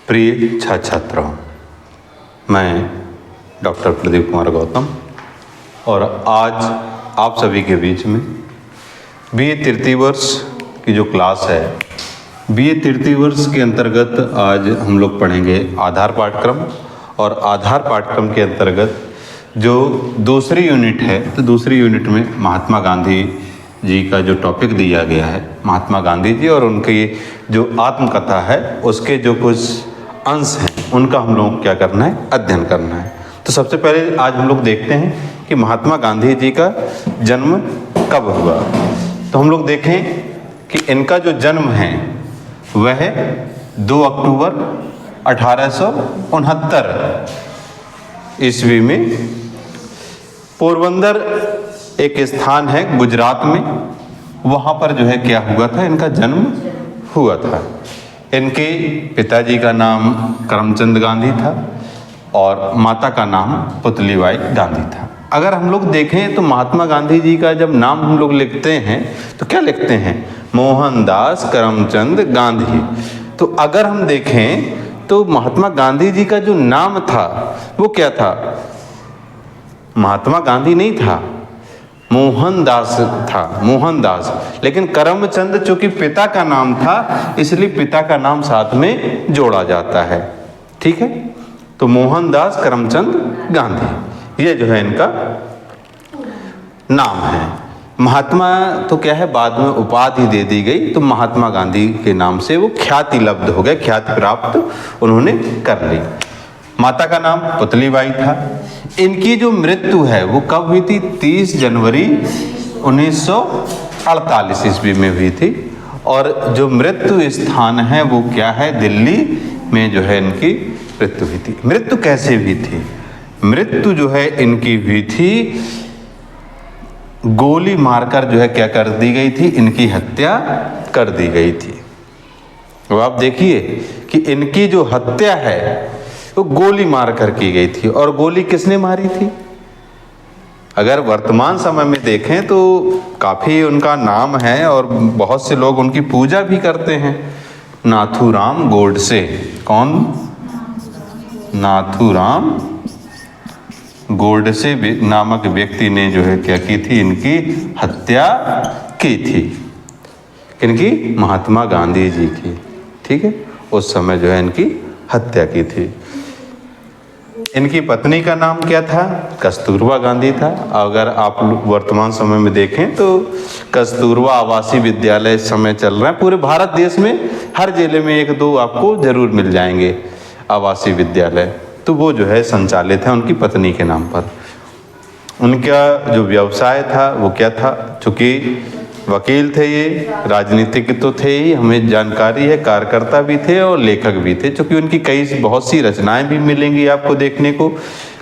प्रिय छात्र छात्राओं, मैं डॉक्टर प्रदीप कुमार गौतम और आज आप सभी के बीच में बीए तृतीय वर्ष की जो क्लास है, बीए तृतीय वर्ष के अंतर्गत आज हम लोग पढ़ेंगे आधार पाठ्यक्रम। और आधार पाठ्यक्रम के अंतर्गत जो दूसरी यूनिट है, तो दूसरी यूनिट में महात्मा गांधी जी का जो टॉपिक दिया गया है, महात्मा गांधी जी और उनकी जो आत्मकथा है, उसके जो कुछ अंश हैं उनका हम लोग क्या करना है, अध्ययन करना है। तो सबसे पहले आज हम लोग देखते हैं कि महात्मा गांधी जी का जन्म कब हुआ। तो हम लोग देखें कि इनका जो जन्म है वह 2 अक्टूबर 1869 ईस्वी में पोरबंदर एक स्थान है गुजरात में, वहाँ पर जो है क्या हुआ था, इनका जन्म हुआ था। इनके पिताजी का नाम करमचंद गांधी था और माता का नाम पुतलीबाई गांधी था। अगर हम लोग देखें तो महात्मा गांधी जी का जब नाम हम लोग लिखते हैं तो क्या लिखते हैं, मोहनदास करमचंद गांधी। तो अगर हम देखें तो महात्मा गांधी जी का जो नाम था वो क्या था, महात्मा गांधी नहीं था, मोहनदास था, मोहनदास। लेकिन करमचंद चूंकि पिता का नाम था इसलिए पिता का नाम साथ में जोड़ा जाता है, ठीक है। तो मोहनदास करमचंद गांधी ये जो है इनका नाम है। महात्मा तो क्या है, बाद में उपाधि दे दी गई, तो महात्मा गांधी के नाम से वो ख्याति लब्ध हो गए, ख्याति प्राप्त उन्होंने कर ली। माता का नाम पुतलीबाई था। इनकी जो मृत्यु है वो कब हुई थी, 30 जनवरी 1948 ईस्वी में हुई थी। और जो मृत्यु स्थान है वो क्या है, दिल्ली में जो है इनकी मृत्यु हुई थी। मृत्यु कैसे हुई थी, मृत्यु जो है इनकी हुई थी गोली मारकर जो है क्या कर दी गई थी, इनकी हत्या कर दी गई थी। अब आप देखिए कि इनकी जो हत्या है वो गोली मारकर की गई थी। और गोली किसने मारी थी, अगर वर्तमान समय में देखें तो काफ़ी उनका नाम है और बहुत से लोग उनकी पूजा भी करते हैं। नाथूराम गोडसे, कौन, नाथूराम गोडसे नामक व्यक्ति ने जो है क्या की थी, इनकी हत्या की थी, इनकी महात्मा गांधी जी की, ठीक है। उस समय जो है इनकी हत्या की थी। इनकी पत्नी का नाम क्या था, कस्तूरबा गांधी था। अगर आप वर्तमान समय में देखें तो कस्तूरबा आवासीय विद्यालय इस समय चल रहा है पूरे भारत देश में, हर जिले में 1-2 आपको जरूर मिल जाएंगे आवासीय विद्यालय। तो वो जो है संचालित है उनकी पत्नी के नाम पर। उनका जो व्यवसाय था वो क्या था, चूँकि वकील थे, ये राजनीतिक तो थे ही, हमें जानकारी है, कार्यकर्ता भी थे और लेखक भी थे। चूँकि उनकी बहुत सी रचनाएं भी मिलेंगी आपको देखने को।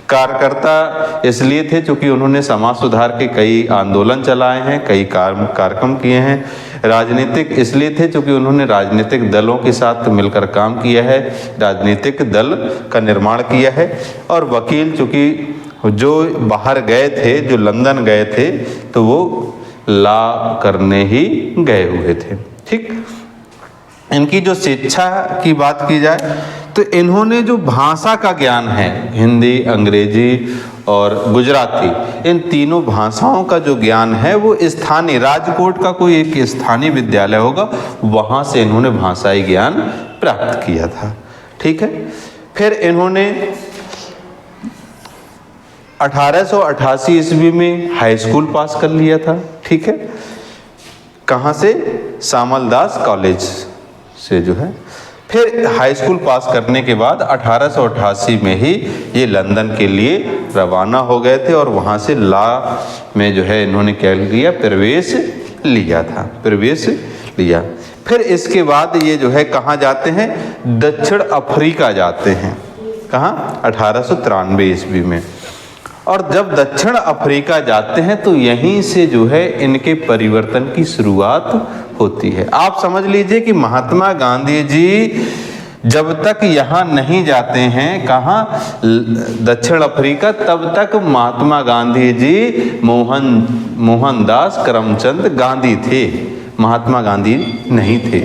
कार्यकर्ता इसलिए थे चूँकि उन्होंने समाज सुधार के कई आंदोलन चलाए हैं, कई कार्यक्रम किए हैं। राजनीतिक इसलिए थे चूँकि उन्होंने राजनीतिक दलों के साथ मिलकर काम किया है, राजनीतिक दल का निर्माण किया है। और वकील चूँकि जो बाहर गए थे, जो लंदन गए थे, तो वो ला करने ही गए हुए थे, ठीक। इनकी जो शिक्षा की बात की जाए तो इन्होंने जो भाषा का ज्ञान है, हिंदी, अंग्रेजी और गुजराती, इन तीनों भाषाओं का जो ज्ञान है वो स्थानीय राजकोट का कोई एक स्थानीय विद्यालय होगा, वहाँ से इन्होंने भाषाई ज्ञान प्राप्त किया था, ठीक है। फिर इन्होंने 1888 ईस्वी में हाई स्कूल पास कर लिया था, ठीक है। कहाँ से, सामलदास कॉलेज से जो है। फिर हाई स्कूल पास करने के बाद 1888 में ही ये लंदन के लिए रवाना हो गए थे और वहाँ से लॉ में जो है इन्होंने क्या लिया, प्रवेश लिया था, प्रवेश लिया। फिर इसके बाद ये जो है कहाँ जाते हैं, दक्षिण अफ्रीका जाते हैं। कहाँ, 1893 ईस्वी में। और जब दक्षिण अफ्रीका जाते हैं तो यहीं से जो है इनके परिवर्तन की शुरुआत होती है। आप समझ लीजिए कि महात्मा गांधी जी जब तक यहाँ नहीं जाते हैं, कहाँ, दक्षिण अफ्रीका, तब तक महात्मा गांधी जी मोहनदास करमचंद गांधी थे, महात्मा गांधी नहीं थे।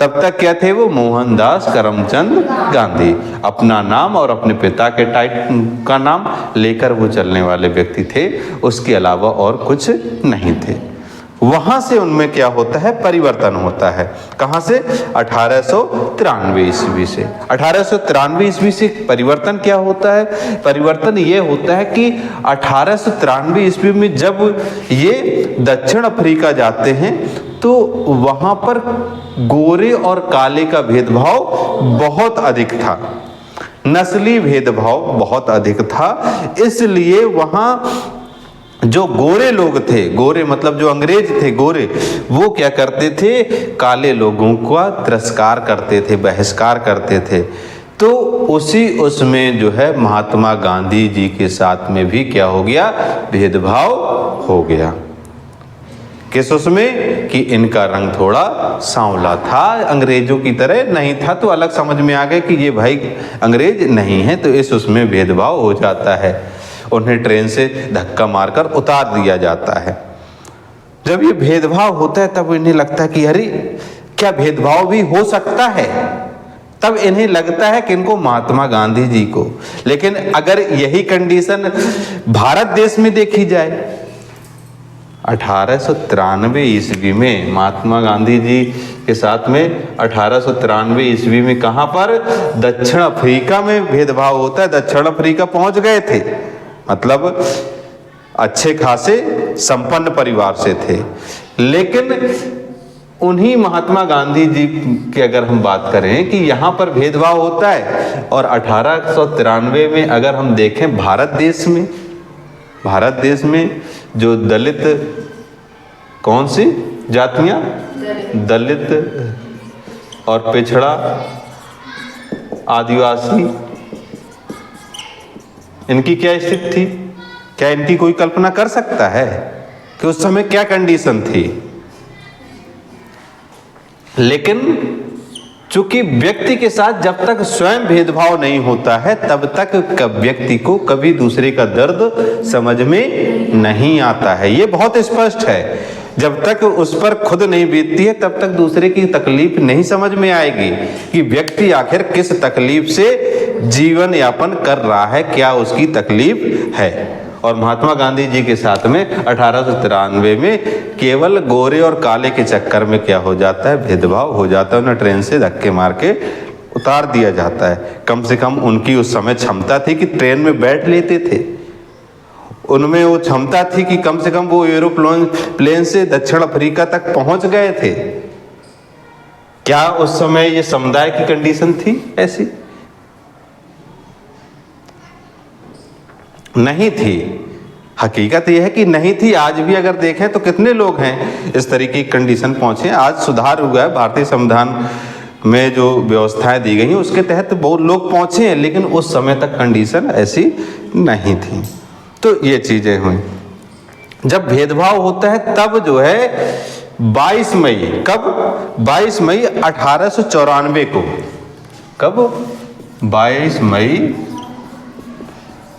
तब तक क्या थे वो? मोहनदास करमचंद गांधी। अपना नाम और अपने पिता के का नाम लेकर वो चलने वाले व्यक्ति थे, उसके अलावा और कुछ नहीं थे। वहां से उनमें क्या होता है? परिवर्तन होता है। कहां से? 1893 ईस्वी से। 1893 ईस्वी से परिवर्तन क्या होता है? परिवर्तन ये होता है कि 1893 ईस्वी में जब ये दक्षिण अफ्रीका जाते हैं तो वहां पर गोरे और काले का भेदभाव बहुत अधिक था, नस्ली भेदभाव बहुत अधिक था। इसलिए वहां जो गोरे लोग थे, गोरे मतलब जो अंग्रेज थे गोरे, वो क्या करते थे? काले लोगों का तिरस्कार करते थे, बहिष्कार करते थे। तो उसमें जो है महात्मा गांधी जी के साथ में भी क्या हो गया? भेदभाव हो गया। किस उसमें? कि इनका रंग थोड़ा सांवला था, अंग्रेजों की तरह नहीं था, तो अलग समझ में आ गया कि ये भाई अंग्रेज नहीं है, तो इस उसमें भेदभाव हो जाता है। उन्हें ट्रेन से धक्का मारकर उतार दिया जाता है। जब ये भेदभाव होता है तब इन्हें लगता है कि अरे क्या भेदभाव भी हो सकता है, तब इन्हें लगता है कि इनको महात्मा गांधी जी को। लेकिन अगर यही कंडीशन भारत देश में देखी जाए, 1893 ईस्वी में महात्मा गांधी जी के साथ में 1893 ईस्वी में कहां पर? दक्षिण अफ्रीका में भेदभाव होता है। दक्षिण अफ्रीका पहुंच गए थे, मतलब अच्छे खासे संपन्न परिवार से थे। लेकिन उन्हीं महात्मा गांधी जी की अगर हम बात करें कि यहाँ पर भेदभाव होता है, और 1893 में अगर हम देखें भारत देश में जो दलित, कौन सी जातियां? दलित और पिछड़ा, आदिवासी, इनकी क्या स्थिति थी? क्या इनकी कोई कल्पना कर सकता है कि उस समय क्या कंडीशन थी? लेकिन चूंकि व्यक्ति के साथ जब तक स्वयं भेदभाव नहीं होता है तब तक व्यक्ति को कभी दूसरे का दर्द समझ में नहीं आता है। ये बहुत स्पष्ट है। जब तक उस पर खुद नहीं बीतती है तब तक दूसरे की तकलीफ नहीं समझ में आएगी कि व्यक्ति आखिर किस तकलीफ से जीवन यापन कर रहा है, क्या उसकी तकलीफ है। और महात्मा गांधी जी के साथ में 1893 में केवल गोरे और काले के चक्कर में क्या हो जाता है? भेदभाव हो जाता है। उन्हें ट्रेन से धक्के मार के उतार दिया जाता है। कम से कम उनकी उस समय क्षमता थी कि ट्रेन में बैठ लेते थे, उनमें वो क्षमता थी कि कम से कम वो एरोप्लेन से दक्षिण अफ्रीका तक पहुंच गए थे। क्या उस समय ये समुदाय की कंडीशन थी ऐसी? नहीं थी। हकीकत यह है कि नहीं थी। आज भी अगर देखें तो कितने लोग हैं इस तरीके की कंडीशन पहुंचे। आज सुधार हुआ है, भारतीय संविधान में जो व्यवस्थाएं दी गई हैं उसके तहत बहुत लोग पहुंचे हैं, लेकिन उस समय तक कंडीशन ऐसी नहीं थी। तो ये चीजें हुई। जब भेदभाव होता है तब जो है 22 मई, कब? 22 मई 1894 को, कब? 22 मई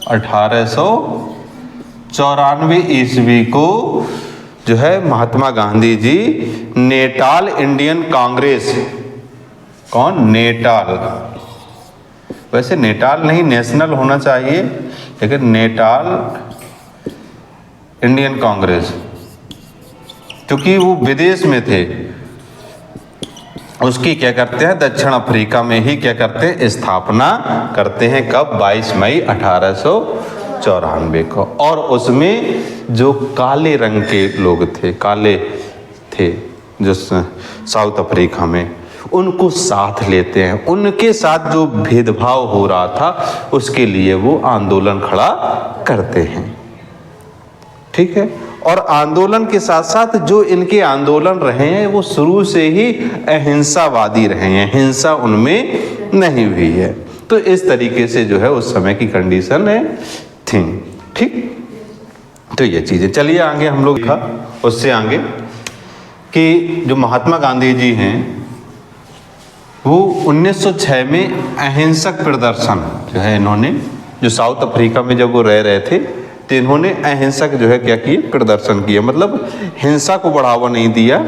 1894 ईस्वी को जो है महात्मा गांधी जी नेटाल इंडियन कांग्रेस, कौन? नेटाल, वैसे नेटाल नहीं नेशनल होना चाहिए, लेकिन नेटाल इंडियन कांग्रेस, क्योंकि वो विदेश में थे, उसकी क्या करते हैं? दक्षिण अफ्रीका में ही क्या करते हैं? स्थापना करते हैं। कब? 22 मई 1894 को। और उसमें जो काले रंग के लोग थे, काले थे जो साउथ अफ्रीका में, उनको साथ लेते हैं। उनके साथ जो भेदभाव हो रहा था उसके लिए वो आंदोलन खड़ा करते हैं। ठीक है। और आंदोलन के साथ साथ जो इनके आंदोलन रहे हैं वो शुरू से ही अहिंसावादी रहे हैं, हिंसा उनमें नहीं हुई है। तो इस तरीके से जो है उस समय की कंडीशन है थी। ठीक, तो ये चीजें। चलिए आगे हम लोग था उससे आगे कि जो महात्मा गांधी जी हैं वो 1906 में अहिंसक प्रदर्शन जो है इन्होंने, जो साउथ अफ्रीका में जब वो रह रहे थे तो इन्होंने अहिंसक जो है क्या किए, प्रदर्शन किया, मतलब हिंसा को बढ़ावा नहीं दिया,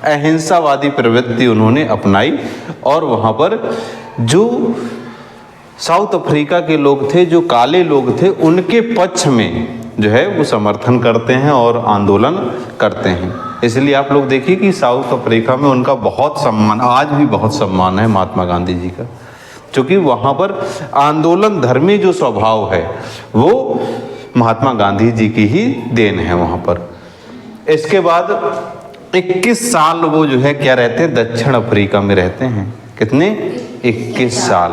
अहिंसावादी प्रवृत्ति उन्होंने अपनाई। और वहाँ पर जो साउथ अफ्रीका के लोग थे, जो काले लोग थे, उनके पक्ष में जो है वो समर्थन करते हैं और आंदोलन करते हैं। इसलिए आप लोग देखिए कि साउथ अफ्रीका में उनका बहुत सम्मान, आज भी बहुत सम्मान है महात्मा गांधी जी का, क्योंकि वहाँ पर आंदोलन धर्मी जो स्वभाव है वो महात्मा गांधी जी की ही देन है वहाँ पर। इसके बाद 21 साल वो जो है क्या रहते हैं, दक्षिण अफ्रीका में रहते हैं। कितने? 21 साल।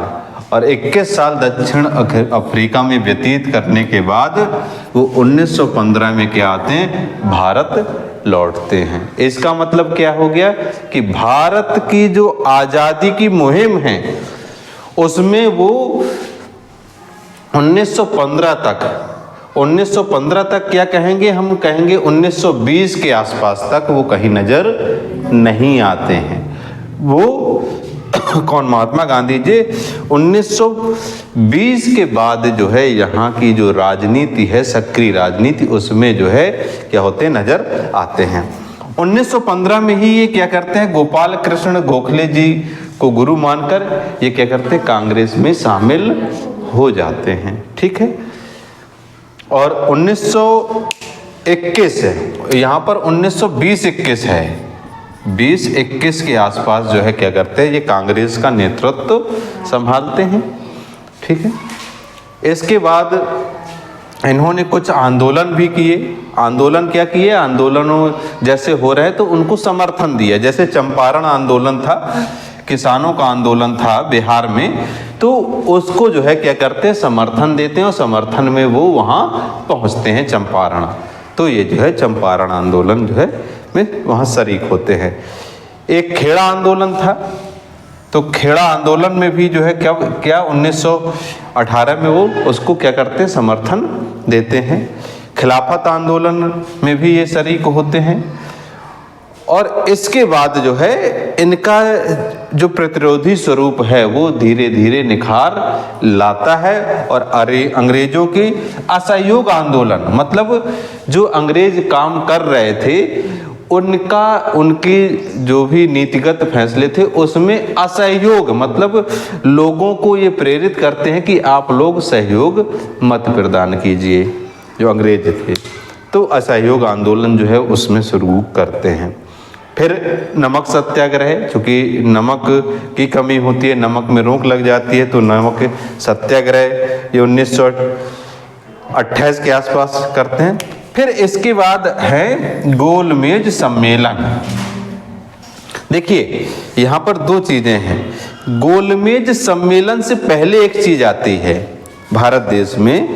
और 21 साल दक्षिण अफ्रीका में व्यतीत करने के बाद वो 1915 में क्या आते हैं, भारत लौटते हैं। इसका मतलब क्या हो गया कि भारत की जो आज़ादी की मुहिम है उसमें वो 1915 तक क्या कहेंगे, हम कहेंगे 1920 के आसपास तक वो कहीं नजर नहीं आते हैं। वो कौन? महात्मा गांधी जी 1920 के बाद जो है यहाँ की जो राजनीति है, सक्रिय राजनीति, उसमें जो है क्या होते हैं, नजर आते हैं। 1915 में ही ये क्या करते हैं, गोपाल कृष्ण गोखले जी को गुरु मानकर ये क्या करते हैं, कांग्रेस में शामिल हो जाते हैं। ठीक है। और 1921 है यहाँ पर, 1920-21 है, 20-21 के आसपास जो है क्या करते हैं, ये कांग्रेस का नेतृत्व संभालते हैं। ठीक है। इसके बाद इन्होंने कुछ आंदोलन भी किए। आंदोलन क्या किए, आंदोलनों जैसे हो रहे तो उनको समर्थन दिया। जैसे चंपारण आंदोलन था, किसानों का आंदोलन था बिहार में, तो उसको जो है क्या करते हैं, समर्थन देते हैं और समर्थन में वो वहाँ पहुँचते हैं चंपारण। तो ये जो है चंपारण आंदोलन जो है में वहाँ शरीक होते हैं। एक खेड़ा आंदोलन था, तो खेड़ा आंदोलन में भी जो है क्या 1918 में वो उसको क्या करते हैं, समर्थन देते हैं। खिलाफत आंदोलन में भी ये शरीक होते हैं। और इसके बाद जो है इनका जो प्रतिरोधी स्वरूप है वो धीरे धीरे निखार लाता है। और अंग्रेजों की असहयोग आंदोलन, मतलब जो अंग्रेज काम कर रहे थे उनकी जो भी नीतिगत फैसले थे उसमें असहयोग, मतलब लोगों को ये प्रेरित करते हैं कि आप लोग सहयोग मत प्रदान कीजिए, जो अंग्रेज थे। तो असहयोग आंदोलन जो है उसमें शुरू करते हैं। फिर नमक सत्याग्रह, चूँकि नमक की कमी होती है, नमक में रोक लग जाती है, तो नमक सत्याग्रह ये 1928 के आसपास करते हैं। फिर इसके बाद है गोलमेज सम्मेलन। देखिए यहाँ पर दो चीजें हैं। गोलमेज सम्मेलन से पहले एक चीज आती है भारत देश में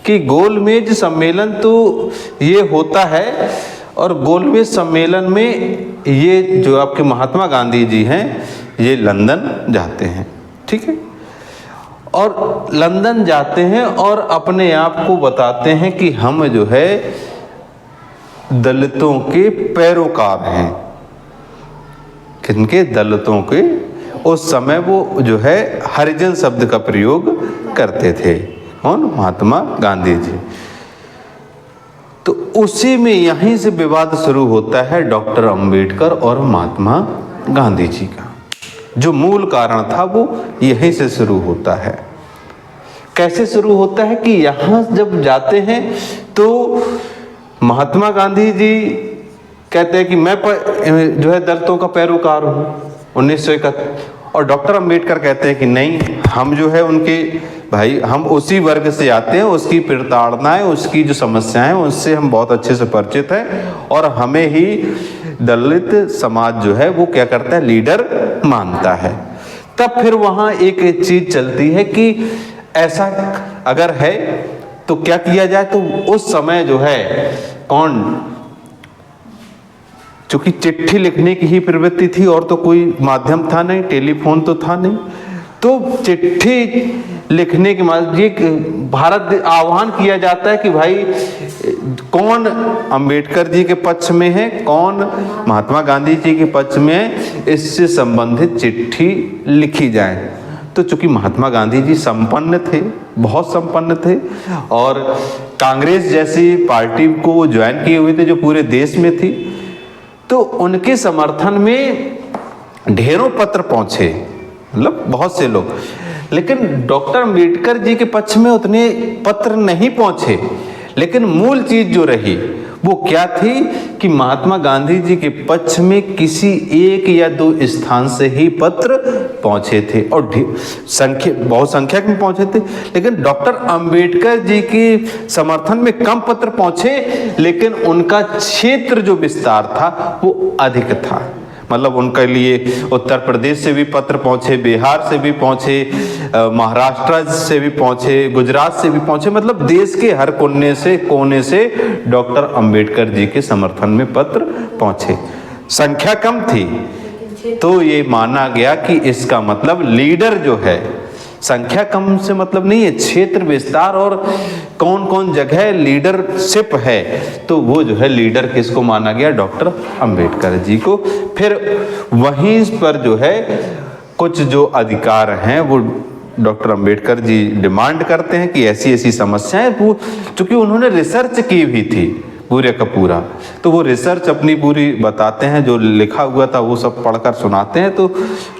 कि गोलमेज सम्मेलन तो ये होता है, और गोलमेज सम्मेलन में ये जो आपके महात्मा गांधी जी हैं ये लंदन जाते हैं। ठीक है। और लंदन जाते हैं और अपने आप को बताते हैं कि हम जो है दलितों के पैरोकार हैं। किनके? दलितों के। उस समय वो जो है हरिजन शब्द का प्रयोग करते थे। कौन? महात्मा गांधी जी। तो उसी में यहीं से विवाद शुरू होता है डॉक्टर अंबेडकर और महात्मा गांधी जी का। जो मूल कारण था वो यहीं से शुरू होता है। कैसे शुरू होता है कि यहाँ जब जाते हैं तो महात्मा गांधी जी कहते हैं कि मैं जो है दलितों का पैरोकार हूँ 1971, और डॉक्टर अंबेडकर कहते हैं कि नहीं, हम जो है उनके भाई, हम उसी वर्ग से आते हैं, उसकी प्रताड़नाएं, उसकी जो समस्याएं हैं उससे हम बहुत अच्छे से परिचित हैं, और हमें ही दलित समाज जो है वो क्या करता है, लीडर मानता है। तब फिर वहाँ एक चीज चलती है कि ऐसा अगर है तो क्या किया जाए। तो उस समय जो है कौन, चूंकि चिट्ठी लिखने की ही प्रवृत्ति थी और तो कोई माध्यम था नहीं, टेलीफोन तो था नहीं, तो चिट्ठी लिखने के माध्यम भारत आह्वान किया जाता है कि भाई कौन अंबेडकर जी के पक्ष में है, कौन महात्मा गांधी जी के पक्ष में है, इससे संबंधित चिट्ठी लिखी जाए। तो चूंकि महात्मा गांधी जी संपन्न थे, बहुत संपन्न थे, और कांग्रेस जैसी पार्टी को वो ज्वाइन किए हुए थे जो पूरे देश में थी, तो उनके समर्थन में ढेरों पत्र पहुंचे, मतलब बहुत से लोग। लेकिन डॉक्टर अंबेडकर जी के पक्ष में उतने पत्र नहीं पहुंचे। लेकिन मूल चीज जो रही वो क्या थी कि महात्मा गांधी जी के पक्ष में किसी एक या दो स्थान से ही पत्र पहुंचे थे, और बहुत संख्यक में पहुंचे थे। लेकिन डॉक्टर अंबेडकर जी के समर्थन में कम पत्र पहुंचे, लेकिन उनका क्षेत्र जो विस्तार था वो अधिक था। मतलब उनके लिए उत्तर प्रदेश से भी पत्र पहुंचे, बिहार से भी पहुंचे, महाराष्ट्र से भी पहुंचे, गुजरात से भी पहुंचे, मतलब देश के हर कोने से डॉक्टर अंबेडकर जी के समर्थन में पत्र पहुंचे। संख्या कम थी तो ये माना गया कि इसका मतलब लीडर जो है, संख्या कम से मतलब नहीं है, क्षेत्र विस्तार और कौन कौन जगह लीडरशिप है, तो वो जो है लीडर किसको माना गया, डॉक्टर अंबेडकर जी को। फिर वहीं पर जो है कुछ जो अधिकार हैं वो डॉक्टर अंबेडकर जी डिमांड करते हैं कि ऐसी ऐसी समस्याएं, वो चूंकि उन्होंने रिसर्च की हुई थी पूरे का पूरा, तो वो रिसर्च अपनी पूरी बताते हैं, जो लिखा हुआ था वो सब पढ़कर सुनाते हैं, तो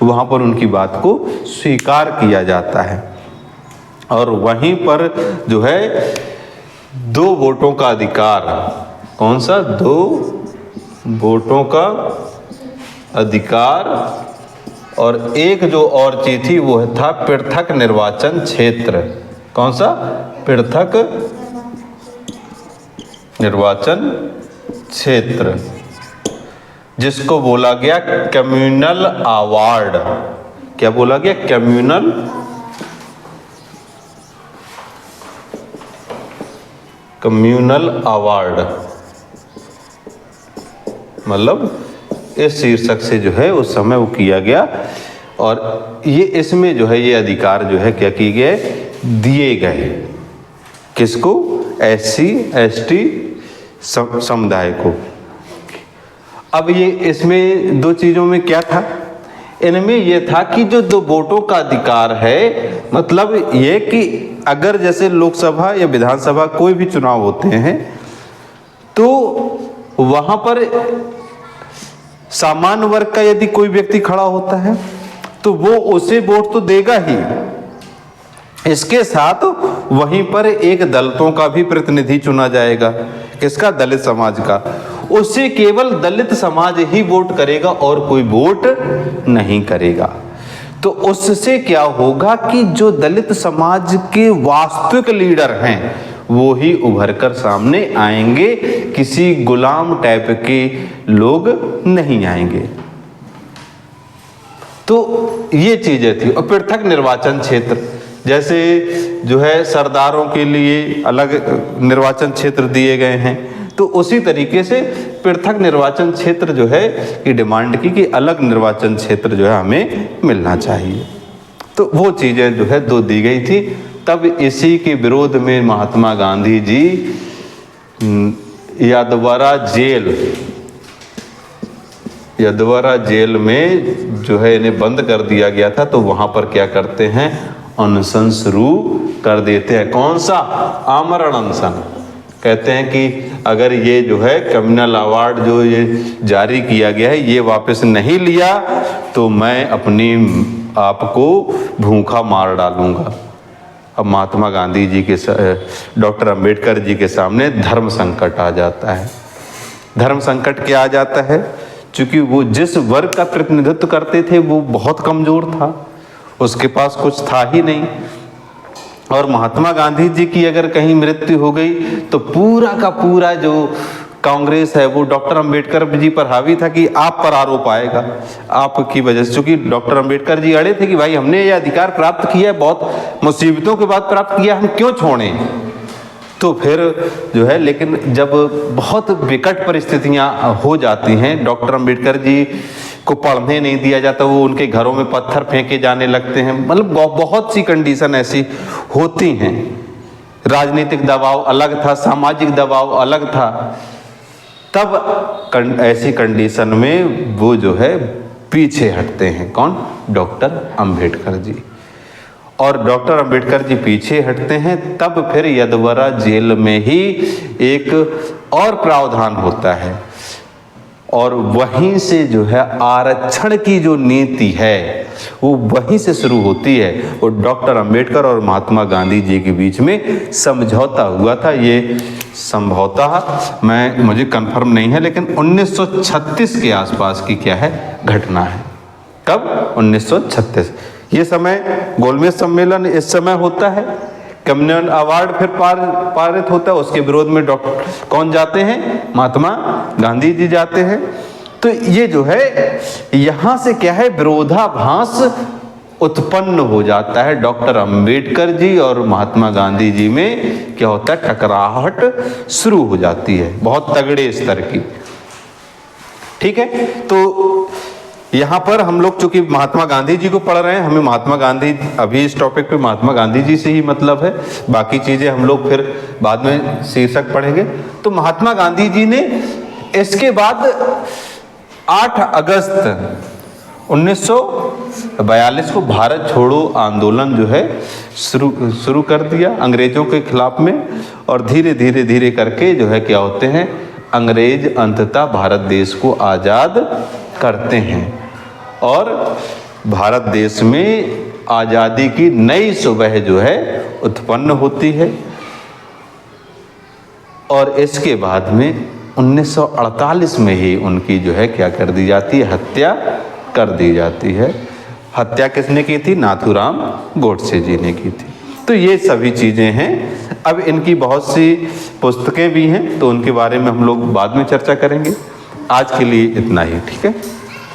वहाँ पर उनकी बात को स्वीकार किया जाता है। और वहीं पर जो है 2 वोटों का अधिकार, कौन सा, 2 वोटों का अधिकार, और एक जो और चीज थी वो था पृथक निर्वाचन क्षेत्र। कौन सा, पृथक निर्वाचन क्षेत्र, जिसको बोला गया कम्युनल अवार्ड। क्या बोला गया, कम्युनल अवार्ड। मतलब इस शीर्षक से जो है उस समय वो किया गया, और ये इसमें जो है ये अधिकार जो है क्या किए गए, दिए गए, किसको, SC ST समुदाय को। अब ये इसमें 2 चीजों में क्या था, इनमें यह था कि जो 2 वोटों का अधिकार है, मतलब ये कि अगर जैसे लोकसभा या विधानसभा कोई भी चुनाव होते हैं तो वहां पर सामान्य वर्ग का यदि कोई व्यक्ति खड़ा होता है तो वो उसे वोट तो देगा ही, इसके साथ वहीं पर एक दलितों का भी प्रतिनिधि चुना जाएगा। किसका, दलित समाज का। उससे केवल दलित समाज ही वोट करेगा और कोई वोट नहीं करेगा। तो उससे क्या होगा कि जो दलित समाज के वास्तविक लीडर हैं वो ही उभर कर सामने आएंगे, किसी गुलाम टाइप के लोग नहीं आएंगे। तो ये चीजें थी। और पृथक निर्वाचन क्षेत्र, जैसे जो है सरदारों के लिए अलग निर्वाचन क्षेत्र दिए गए हैं, तो उसी तरीके से पृथक निर्वाचन क्षेत्र जो है की डिमांड की कि अलग निर्वाचन क्षेत्र जो है हमें मिलना चाहिए। तो वो चीजें जो है 2 दी गई थी। तब इसी के विरोध में महात्मा गांधी जी यदवारा जेल में जो है इन्हें बंद कर दिया गया था। तो वहां पर क्या करते हैं, अनशन शुरू कर देते हैं। कौन सा, आमरण अनशन। कहते हैं कि अगर ये जो है कम्युनल अवार्ड जो ये जारी किया गया है ये वापस नहीं लिया तो मैं अपनी आप को भूखा मार डालूंगा। अब महात्मा गांधी जी के डॉक्टर अंबेडकर जी के सामने धर्म संकट आ जाता है। धर्म संकट क्या आ जाता है, क्योंकि वो जिस वर्ग का प्रतिनिधित्व करते थे वो बहुत कमजोर था, उसके पास कुछ था ही नहीं। और महात्मा गांधी जी की अगर कहीं मृत्यु हो गई तो पूरा का पूरा जो कांग्रेस है वो डॉक्टर अंबेडकर जी पर हावी था कि आप पर आरोप आएगा आपकी वजह से। क्योंकि डॉक्टर अंबेडकर जी अड़े थे कि भाई हमने ये अधिकार प्राप्त किया है, बहुत मुसीबतों के बाद प्राप्त किया, हम क्यों छोड़ें। तो फिर जो है, लेकिन जब बहुत विकट परिस्थितियां हो जाती हैं, डॉक्टर अंबेडकर जी को पढ़ने नहीं दिया जाता, वो उनके घरों में पत्थर फेंके जाने लगते हैं, मतलब बहुत सी कंडीशन ऐसी होती हैं। राजनीतिक दबाव अलग था, सामाजिक दबाव अलग था। तब ऐसी कंडीशन में वो जो है पीछे हटते हैं। कौन, डॉक्टर अंबेडकर जी। और डॉक्टर अंबेडकर जी पीछे हटते हैं, तब फिर यदवरा जेल में ही एक और प्रावधान होता है और वहीं से जो है आरक्षण की जो नीति है वो वहीं से शुरू होती है। वो डॉक्टर अंबेडकर और महात्मा गांधी जी के बीच में समझौता हुआ था। ये संभवतः मुझे कंफर्म नहीं है, लेकिन 1936 के आसपास की क्या है घटना है। कब? 1936। ये समय गोलमेज सम्मेलन इस समय होता है। कम्युनल अवार्ड फिर पारित होता है, उसके विरोध में डॉक्टर कौन जाते हैं? महात्मा गांधी जी जाते हैं। तो ये जो है यहाँ से क्या है विरोधाभास उत्पन्न हो जाता है। डॉक्टर अंबेडकर जी और महात्मा गांधी जी में क्या होता है टकराहट शुरू हो जाती है, बहुत तगड़े स्तर की। ठीक है, तो यहाँ पर हम लोग चूंकि महात्मा गांधी जी को पढ़ रहे हैं, हमें महात्मा गांधी अभी इस टॉपिक पे महात्मा गांधी जी से ही मतलब है, बाकी चीजें हम लोग फिर बाद में शीर्षक पढ़ेंगे। तो महात्मा गांधी जी ने इसके बाद 8 अगस्त 1942 को भारत छोड़ो आंदोलन जो है शुरू कर दिया अंग्रेजों के खिलाफ में, और धीरे धीरे धीरे करके जो है क्या होते हैं अंग्रेज अंततः भारत देश को आज़ाद करते हैं और भारत देश में आज़ादी की नई सुबह जो है उत्पन्न होती है। और इसके बाद में 1948 में ही उनकी जो है क्या कर दी जाती है हत्या कर दी जाती है। हत्या किसने की थी? नाथूराम गोडसे जी ने की थी। तो ये सभी चीज़ें हैं। अब इनकी बहुत सी पुस्तकें भी हैं, तो उनके बारे में हम लोग बाद में चर्चा करेंगे। आज के लिए इतना ही, ठीक है।